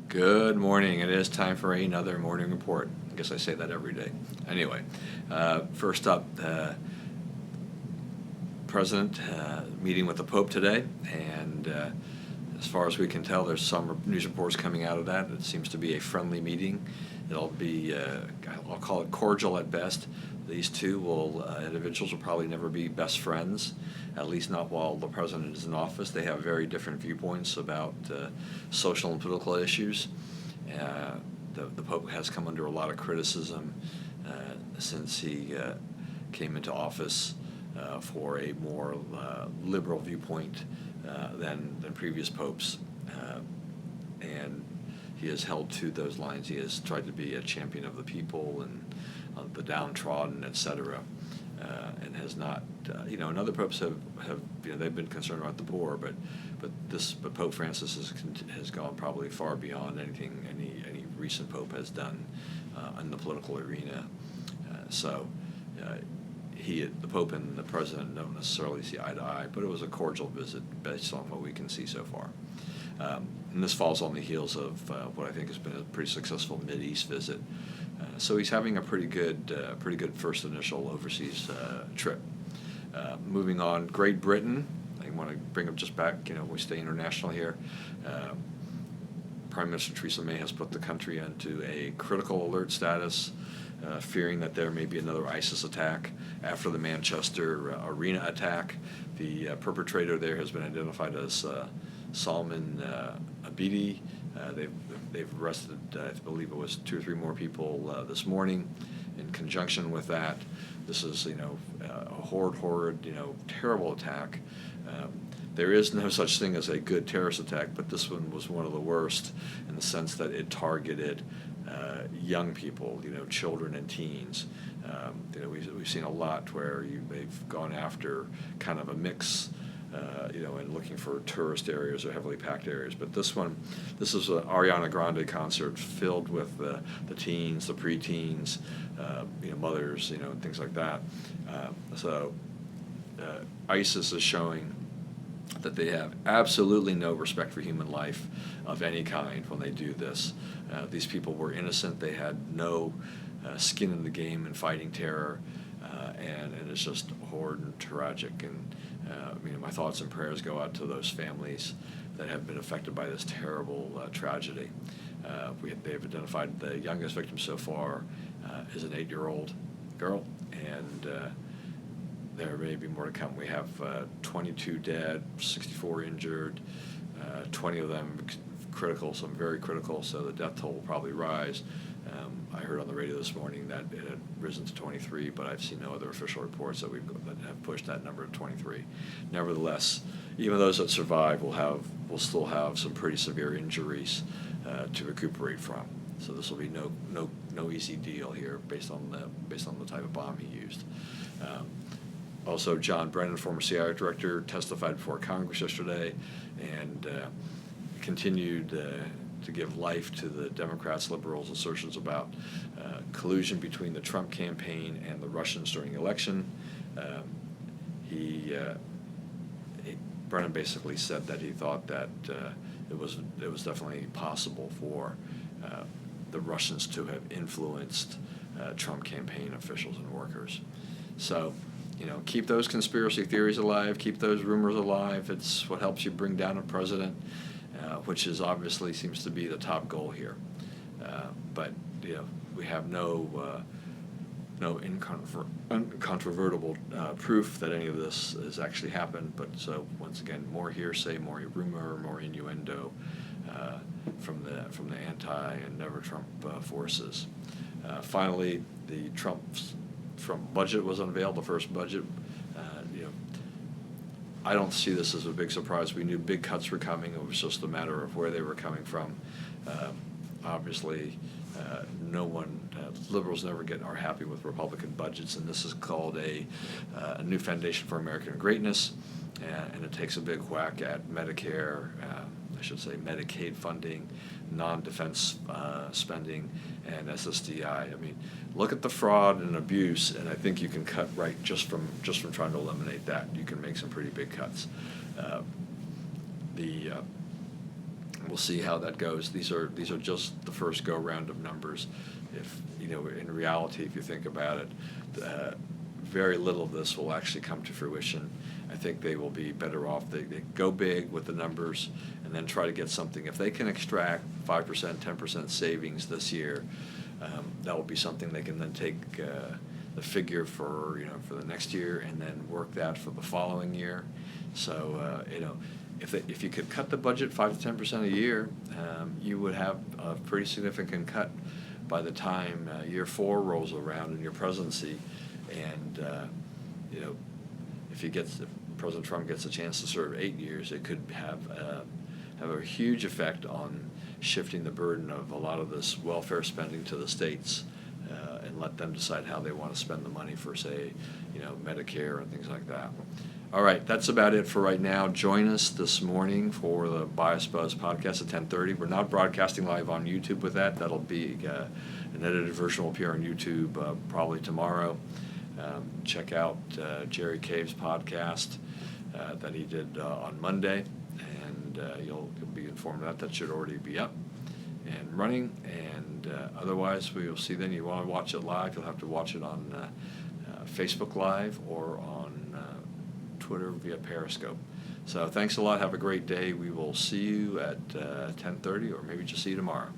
Good morning. It is time for another morning report. I guess I say that every day. Anyway, first up, President meeting with the Pope today, and as far as we can tell, there's some news reports coming out of that. It seems to be a friendly meeting. It'll be, I'll call it cordial at best. These two individuals will probably never be best friends, at least not while the president is in office. They have very different viewpoints about social and political issues. The Pope has come under a lot of criticism since he came into office for a more liberal viewpoint than previous popes. And he has held to those lines. He has tried to be a champion of the people and the downtrodden, etc., and has not. And other popes have they've been concerned about the poor, but Pope Francis has gone probably far beyond anything any recent pope has done in the political arena. The Pope and the President don't necessarily see eye to eye, but it was a cordial visit based on what we can see so far. And this falls on the heels of what I think has been a pretty successful Mideast visit. So he's having a pretty good first initial overseas trip. Moving on, Great Britain. I want to bring up just back. We stay international here. Prime Minister Theresa May has put the country into a critical alert status, fearing that there may be another ISIS attack after the Manchester arena attack. The perpetrator there has been identified as Salman Abedi. They've arrested, I believe it was 2 or 3 more people this morning. In conjunction with that, this is a horrid, terrible attack. There is no such thing as a good terrorist attack, but this one was one of the worst in the sense that it targeted young people, children and teens. We've seen a lot where they've gone after kind of a mix, and looking for tourist areas or heavily packed areas. But this is an Ariana Grande concert filled with the teens, the preteens, mothers, and things like that. ISIS is showing that they have absolutely no respect for human life of any kind when they do this. These people were innocent. They had no skin in the game in fighting terror, and it's just horrid and tragic. And my thoughts and prayers go out to those families that have been affected by this terrible tragedy. They've identified the youngest victim so far as an 8-year-old girl, and there may be more to come. We have 22 dead, 64 injured, 20 of them critical, some very critical, so the death toll will probably rise. I heard on the radio this morning that it had risen to 23, but I've seen no other official reports that have pushed that number to 23. Nevertheless, even those that survive will still have some pretty severe injuries to recuperate from. So this will be no easy deal here based on the type of bomb he used. Also, John Brennan, former CIA director, testified before Congress yesterday and continued to give life to the Democrats, liberals' assertions about collusion between the Trump campaign and the Russians during the election. Brennan basically said that he thought that it was definitely possible for the Russians to have influenced Trump campaign officials and workers. So, keep those conspiracy theories alive, keep those rumors alive. It's what helps you bring down a president, which is obviously seems to be the top goal here. But we have no incontrovertible proof that any of this has actually happened. But so once again, more hearsay, more rumor, more innuendo from the anti and never Trump forces. Finally, the Trump budget was unveiled, the first budget. I don't see this as a big surprise. We knew big cuts were coming. It was just a matter of where they were coming from. Obviously, liberals never are happy with Republican budgets, and this is called a new foundation for American greatness, and it takes a big whack at Medicare, Medicaid funding, non-defense spending, and SSDI. Look at the fraud and abuse, and I think you can cut right just from trying to eliminate that. You can make some pretty big cuts. We'll see how that goes. These are just the first go round of numbers. If in reality, if you think about it, very little of this will actually come to fruition. I think they will be better off. They go big with the numbers and then try to get something. If they can extract 5%, 10% savings this year, that will be something they can then take the figure for the next year and then work that for the following year. So if you could cut the budget 5 to 10% a year, you would have a pretty significant cut by the time year 4 rolls around in your presidency. And if President Trump gets a chance to serve 8 years, it could have a huge effect on shifting the burden of a lot of this welfare spending to the states, and let them decide how they want to spend the money for, say, Medicare and things like that. All right, that's about it for right now. Join us this morning for the Bias Buzz podcast at 10:30. We're not broadcasting live on YouTube with that. That'll be an edited version will appear on YouTube probably tomorrow. Check out Jerry Cave's podcast that he did on Monday, and you'll be informed of that. That should already be up and running. And otherwise, we will see then. You want to watch it live, you'll have to watch it on Facebook Live or on Twitter via Periscope. So thanks a lot. Have a great day. We will see you at 10:30, or maybe just see you tomorrow.